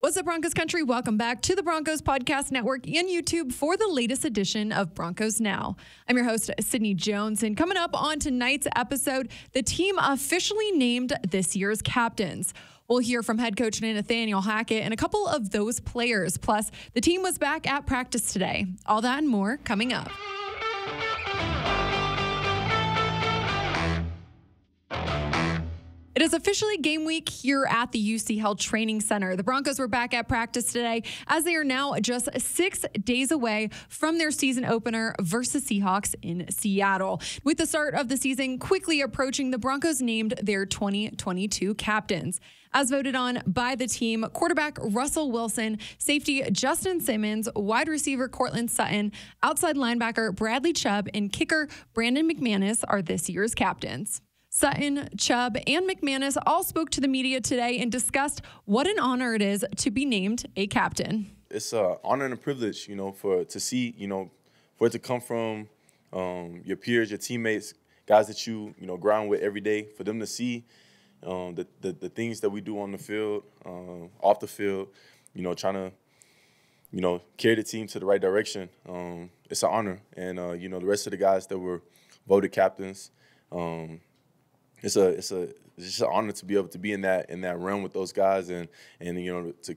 What's up, Broncos country? Welcome back to the Broncos Podcast Network and YouTube for the latest edition of Broncos Now. I'm your host, Sydney Jones, and coming up on tonight's episode, the team officially named this year's captains. We'll hear from head coach Nathaniel Hackett and a couple of those players. Plus, the team was back at practice today. All that and more coming up. It is officially game week here at the UC Health Training Center. The Broncos were back at practice today as they are now just 6 days away from their season opener versus Seahawks in Seattle. With the start of the season quickly approaching, the Broncos named their 2022 captains. As voted on by the team, quarterback Russell Wilson, safety Justin Simmons, wide receiver Cortland Sutton, outside linebacker Bradley Chubb, and kicker Brandon McManus are this year's captains. Sutton, Chubb, and McManus all spoke to the media today and discussed what an honor it is to be named a captain. It's an honor and a privilege, for it to come from your peers, your teammates, guys that you grind with every day, for them to see the things that we do on the field, off the field, trying to carry the team to the right direction. It's an honor, and the rest of the guys that were voted captains. It's just an honor to be able to be in that realm with those guys and to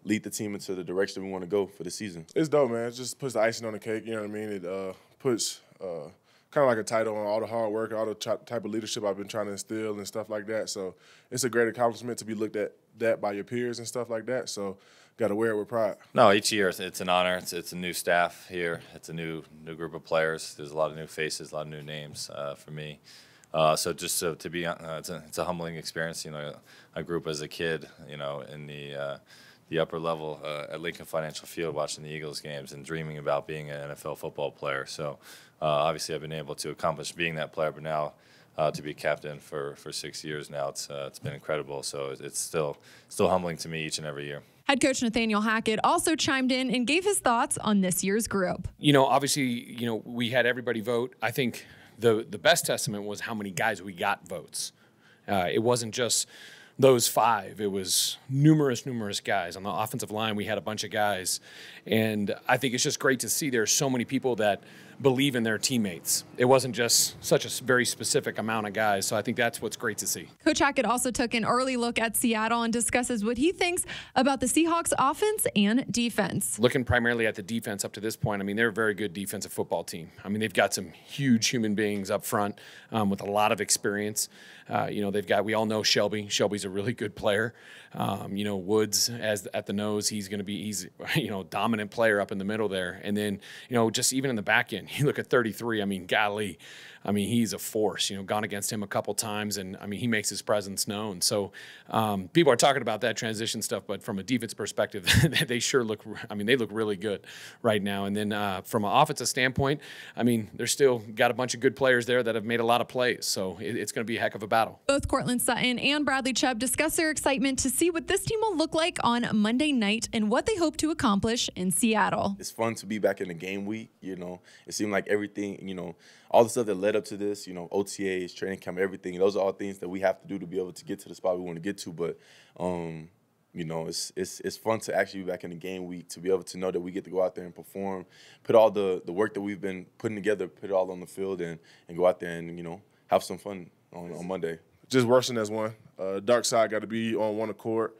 lead the team into the direction we want to go for the season. It's dope, man. It just puts the icing on the cake. You know what I mean? It puts kind of like a title on all the hard work, all the type of leadership I've been trying to instill and stuff like that. So it's a great accomplishment to be looked at that by your peers and stuff like that. So got to wear it with pride. No, each year it's an honor. It's a new staff here. It's a new group of players. There's a lot of new faces, a lot of new names for me. So to be, it's a humbling experience. I grew up as a kid, in the upper level at Lincoln Financial Field, watching the Eagles games and dreaming about being an NFL football player. So obviously, I've been able to accomplish being that player, but now to be captain for 6 years now, it's been incredible. So it's still humbling to me each and every year. Head coach Nathaniel Hackett also chimed in and gave his thoughts on this year's group. Obviously, we had everybody vote. I think the best testament was how many guys we got votes. It wasn't just those 5. It was numerous guys. On the offensive line, we had a bunch of guys. And I think it's just great to see there's so many people that believe in their teammates. It wasn't just such a very specific amount of guys. So I think that's what's great to see. Coach Hackett also took an early look at Seattle and discusses what he thinks about the Seahawks offense and defense. Looking primarily at the defense up to this point, they're a very good defensive football team. They've got some huge human beings up front with a lot of experience. We all know Shelby. Shelby's a really good player. Woods at the nose, he's dominant player up in the middle there. And then, just even in the back end, you look at 33, golly, he's a force, gone against him a couple times, and he makes his presence known. So people are talking about that transition stuff, but from a defense perspective, they sure look, they look really good right now. And then from an offensive standpoint, they're still got a bunch of good players there that have made a lot of plays. So it's going to be a heck of a battle. Both Cortland Sutton and Bradley Chubb discussed their excitement to see what this team will look like on Monday night and what they hope to accomplish in Seattle. It's fun to be back in the game week. It seemed like everything, all the stuff that led up to this, OTAs, training camp, everything, those are all things that we have to do to be able to get to the spot we want to get to. But, it's fun to actually be back in the game week, to be able to know that we get to go out there and perform, put all the work that we've been putting together, put it all on the field and go out there and, have some fun on Monday. Just working as one. Dark side got to be on one accord,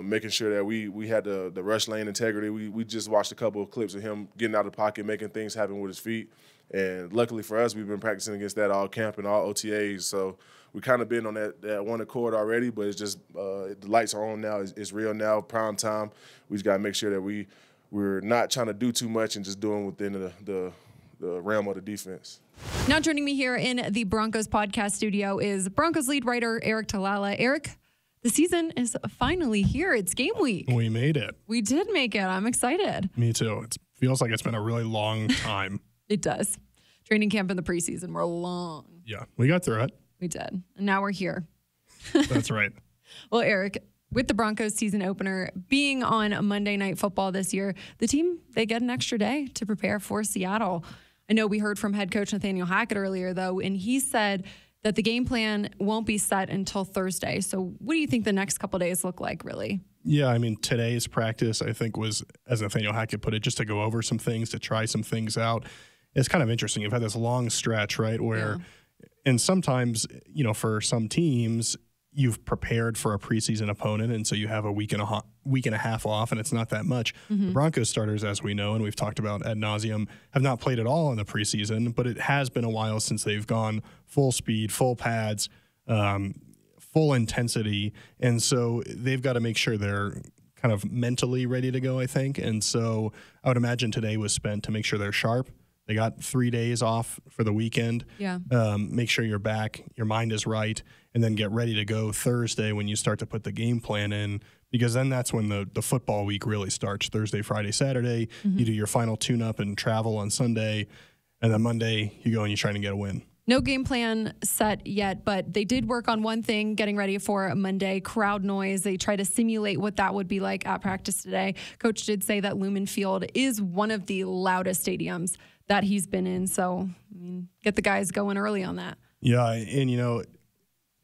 making sure that we had the rush lane integrity. We just watched a couple of clips of him getting out of the pocket, making things happen with his feet. And luckily for us, we've been practicing against that all camp and all OTAs. So we kind of been on that one accord already, but it's just the lights are on now. It's real now, prime time. We just got to make sure that we're not trying to do too much and just doing within the realm of the defense. Now joining me here in the Broncos podcast studio is Broncos lead writer Eric Talala. Eric, the season is finally here. It's game week. We made it. We did make it. I'm excited. Me too. It feels like it's been a really long time. It does. Training camp and the preseason were long. Yeah, we got through it. We did. And now we're here. That's right. Well, Eric, with the Broncos season opener being on Monday Night Football this year, the team, they get an extra day to prepare for Seattle. I know we heard from head coach Nathaniel Hackett earlier, though, and he said that the game plan won't be set until Thursday. So what do you think the next couple of days look like, really? Yeah, I mean, today's practice, I think, was, as Nathaniel Hackett put it, just to go over some things, to try some things out. It's kind of interesting. You've had this long stretch, right, where, and sometimes, for some teams, you've prepared for a preseason opponent, and so you have a week and a half off, and it's not that much. The Broncos starters, as we know, and we've talked about ad nauseum, have not played at all in the preseason, but it has been a while since they've gone full speed, full pads, full intensity, and so they've got to make sure they're kind of mentally ready to go, I think. And so I would imagine today was spent to make sure they're sharp. They got 3 days off for the weekend. Yeah. Make sure you're back, your mind is right, and then get ready to go Thursday when you start to put the game plan in, because then that's when the football week really starts. Thursday, Friday, Saturday, you do your final tune-up and travel on Sunday, and then Monday you go and you're trying to get a win. No game plan set yet, but they did work on one thing, getting ready for Monday, crowd noise. They try to simulate what that would be like at practice today. Coach did say that Lumen Field is one of the loudest stadiums that he's been in. So, I mean, get the guys going early on that. Yeah, and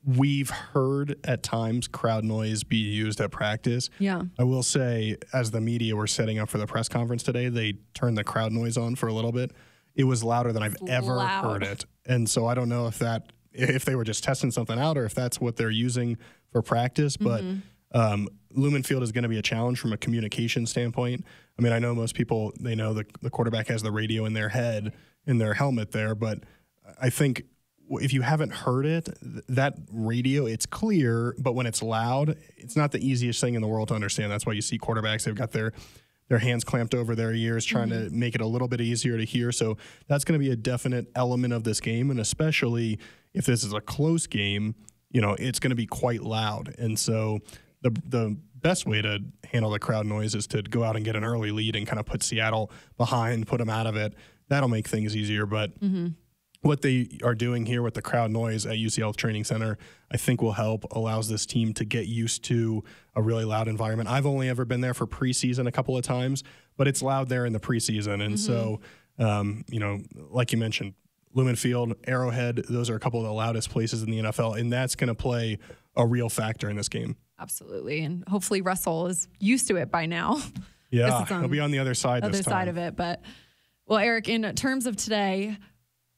we've heard at times crowd noise be used at practice. Yeah. I will say, as the media were setting up for the press conference today, they turned the crowd noise on for a little bit. It was louder than I've ever heard it. And so I don't know if they were just testing something out or if that's what they're using for practice. But Lumen Field is going to be a challenge from a communication standpoint. I mean, I know most people, they know the quarterback has the radio in their head, in their helmet there. But I think if you haven't heard it, that radio, it's clear. But when it's loud, it's not the easiest thing in the world to understand. That's why you see quarterbacks, they've got their hands clamped over their ears, trying to make it a little bit easier to hear. So that's going to be a definite element of this game. And especially if this is a close game, it's going to be quite loud. And so the best way to handle the crowd noise is to go out and get an early lead and kind of put Seattle behind, put them out of it. That'll make things easier. But what they are doing here with the crowd noise at UCL Training Center, I think will help, allows this team to get used to a really loud environment. I've only ever been there for preseason a couple of times, but it's loud there in the preseason. And so, like you mentioned, Lumen Field, Arrowhead, those are a couple of the loudest places in the NFL, and that's going to play a real factor in this game. Absolutely. And hopefully Russell is used to it by now. Yeah, he'll be on the other side this time. Other side of it. But, well, Eric, in terms of today,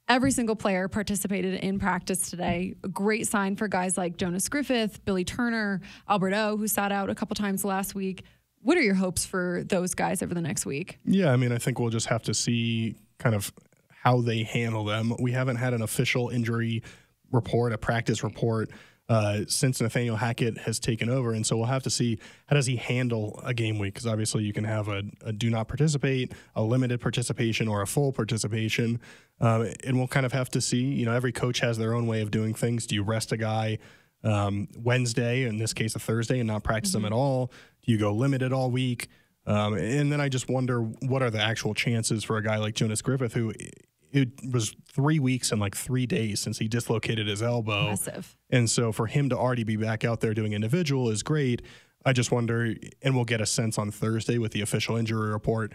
every single player participated in practice today. A great sign for guys like Jonas Griffith, Billy Turner, Albert O, who sat out a couple times last week. What are your hopes for those guys over the next week? Yeah, I mean, I think we'll just have to see kind of how they handle them. We haven't had an official injury report, a practice report, since Nathaniel Hackett has taken over. And so we'll have to see, how does he handle a game week? Because obviously you can have a do not participate, a limited participation, or a full participation. And we'll kind of have to see, every coach has their own way of doing things. Do you rest a guy Wednesday, in this case a Thursday, and not practice them at all? Do you go limited all week? And then I just wonder, what are the actual chances for a guy like Jonas Griffith, who it was 3 weeks and like 3 days since he dislocated his elbow. Massive. And so for him to already be back out there doing individual is great. I just wonder, and we'll get a sense on Thursday with the official injury report,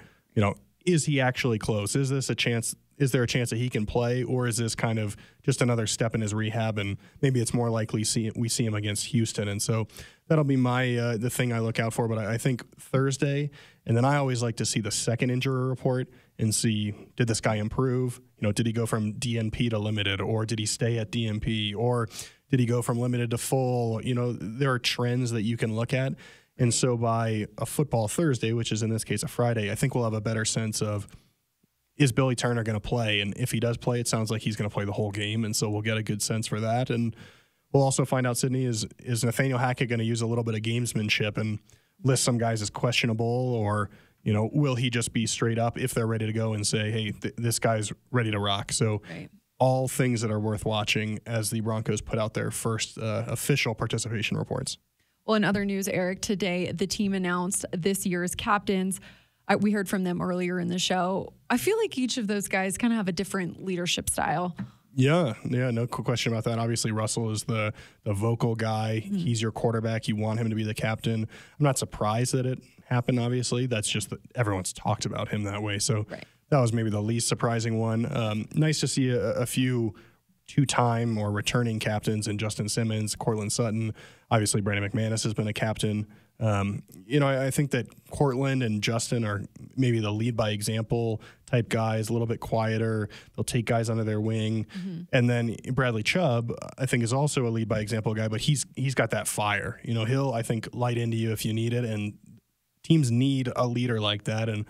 is he actually close? Is there a chance that he can play, or is this kind of just another step in his rehab, and maybe it's more likely we see him against Houston? And so that'll be the thing I look out for. But I think Thursday, and then I always like to see the second injury report and see, did this guy improve? Did he go from DNP to limited, or did he stay at DNP, or did he go from limited to full? There are trends that you can look at. And so by a football Thursday, which is in this case a Friday, I think we'll have a better sense of, is Billy Turner going to play? And if he does play, it sounds like he's going to play the whole game. And so we'll get a good sense for that. And we'll also find out, Sydney, is Nathaniel Hackett going to use a little bit of gamesmanship and list some guys as questionable, or, will he just be straight up if they're ready to go and say, hey, this guy's ready to rock? So all things that are worth watching as the Broncos put out their first official participation reports. Well, in other news, Eric, today the team announced this year's captains. We heard from them earlier in the show. I feel like each of those guys kind of have a different leadership style. Yeah, no question about that. Obviously, Russell is the vocal guy. Mm-hmm. He's your quarterback. You want him to be the captain. I'm not surprised that it happened, obviously. That's just that everyone's talked about him that way. So that was maybe the least surprising one. Nice to see a few two-time or returning captains in Justin Simmons, Cortland Sutton. Obviously, Brandon McManus has been a captain. I think that Cortland and Justin are maybe the lead by example type guys, a little bit quieter. They'll take guys under their wing. And then Bradley Chubb, I think, is also a lead by example guy, but he's got that fire. He'll, I think, light into you if you need it, and teams need a leader like that. And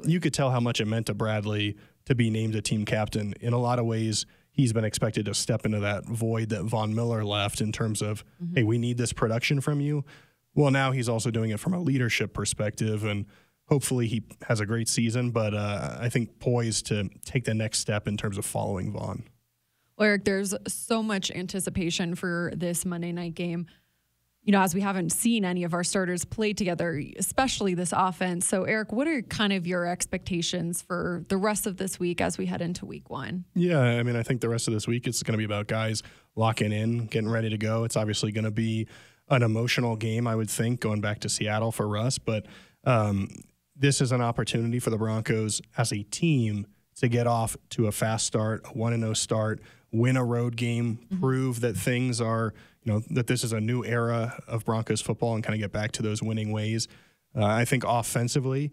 you could tell how much it meant to Bradley to be named a team captain. In a lot of ways, he's been expected to step into that void that Von Miller left in terms of, hey, we need this production from you. Well, now he's also doing it from a leadership perspective, and hopefully he has a great season, but I think poised to take the next step in terms of following Von. Well, Eric, there's so much anticipation for this Monday night game, as we haven't seen any of our starters play together, especially this offense. So, Eric, what are kind of your expectations for the rest of this week as we head into week 1? Yeah, I think the rest of this week, it's going to be about guys locking in, getting ready to go. It's obviously going to be an emotional game, I would think, going back to Seattle for Russ. But this is an opportunity for the Broncos as a team to get off to a fast start, a 1-0 start, win a road game, prove that things are, that this is a new era of Broncos football and kind of get back to those winning ways. I think offensively,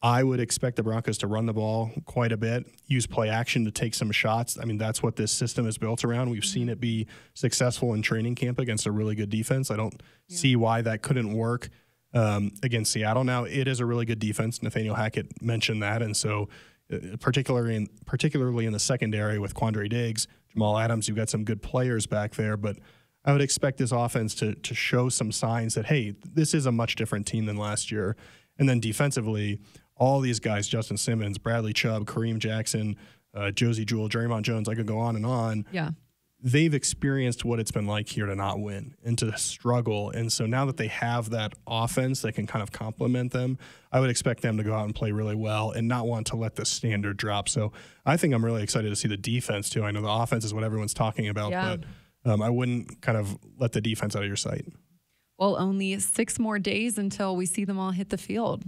I would expect the Broncos to run the ball quite a bit, use play action to take some shots. I mean, that's what this system is built around. We've seen it be successful in training camp against a really good defense. I don't see why that couldn't work against Seattle. Now, it is a really good defense. Nathaniel Hackett mentioned that. And so particularly in the secondary with Quandre Diggs, Jamal Adams, you've got some good players back there. But I would expect this offense to show some signs that, hey, this is a much different team than last year. And then defensively, all these guys, Justin Simmons, Bradley Chubb, Kareem Jackson, Josie Jewell, Draymond Jones, I could go on and on. Yeah. They've experienced what it's been like here to not win and to struggle. And so now that they have that offense that can kind of complement them, I would expect them to go out and play really well and not want to let the standard drop. So I think I'm really excited to see the defense too. I know the offense is what everyone's talking about, but I wouldn't kind of let the defense out of your sight. Well, only 6 more days until we see them all hit the field.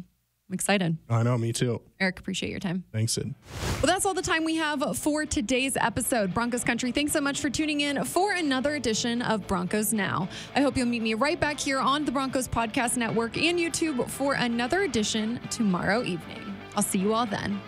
I'm excited. I know, me too. Eric, appreciate your time. Thanks, Sid. Well, that's all the time we have for today's episode. Broncos Country, thanks so much for tuning in for another edition of Broncos Now. I hope you'll meet me right back here on the Broncos Podcast Network and YouTube for another edition tomorrow evening. I'll see you all then.